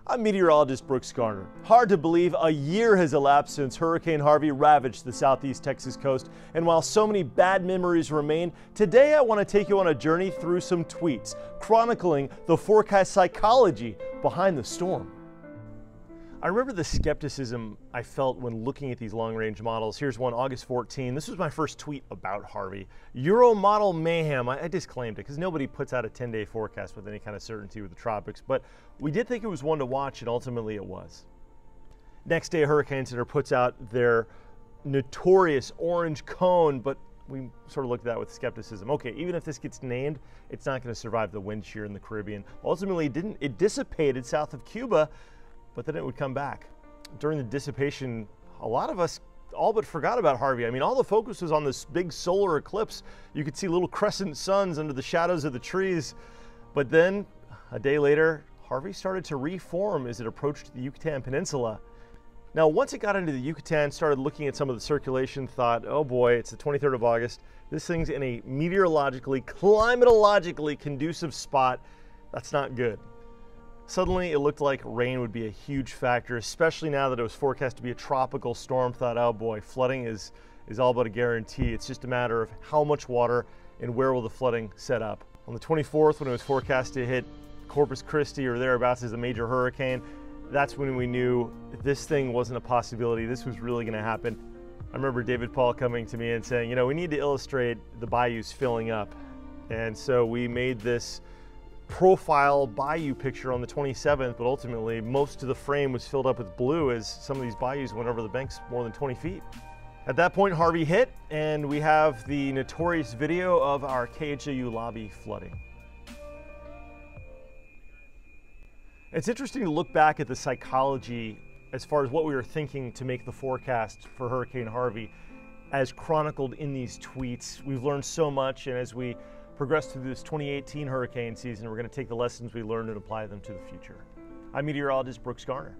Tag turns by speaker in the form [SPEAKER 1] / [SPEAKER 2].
[SPEAKER 1] I'm meteorologist Brooks Garner. Hard to believe a year has elapsed since Hurricane Harvey ravaged the southeast Texas coast, and while so many bad memories remain, today I want to take you on a journey through some tweets chronicling the forecast psychology behind the storm. I remember the skepticism I felt when looking at these long-range models. Here's one, August 14. This was my first tweet about Harvey. Euro model mayhem. I disclaimed it because nobody puts out a 10-day forecast with any kind of certainty with the tropics, but we did think it was one to watch, and ultimately it was. Next day, Hurricane Center puts out their notorious orange cone, but we sort of looked at that with skepticism. Okay, even if this gets named, it's not going to survive the wind shear in the Caribbean. Ultimately, it didn't. It dissipated south of Cuba, but then it would come back. During the dissipation, a lot of us all but forgot about Harvey. I mean, all the focus was on this big solar eclipse. You could see little crescent suns under the shadows of the trees. But then, a day later, Harvey started to reform as it approached the Yucatan Peninsula. Now, once it got into the Yucatan, started looking at some of the circulation, thought, oh boy, it's the 23rd of August. This thing's in a meteorologically, climatologically conducive spot. That's not good. Suddenly, it looked like rain would be a huge factor, especially now that it was forecast to be a tropical storm. Thought, oh boy, flooding is all but a guarantee. It's just a matter of how much water and where will the flooding set up. On the 24th, when it was forecast to hit Corpus Christi or thereabouts as a major hurricane, that's when we knew this thing wasn't a possibility. This was really going to happen. I remember David Paul coming to me and saying, you know, we need to illustrate the bayous filling up. And so we made this profile bayou picture on the 27th, but ultimately most of the frame was filled up with blue as some of these bayous went over the banks more than 20 feet. At that point, Harvey hit, and we have the notorious video of our KHOU lobby flooding. It's interesting to look back at the psychology as far as what we were thinking to make the forecast for Hurricane Harvey as chronicled in these tweets. We've learned so much, and as we progress through this 2018 hurricane season, we're going to take the lessons we learned and apply them to the future. I'm meteorologist Brooks Garner.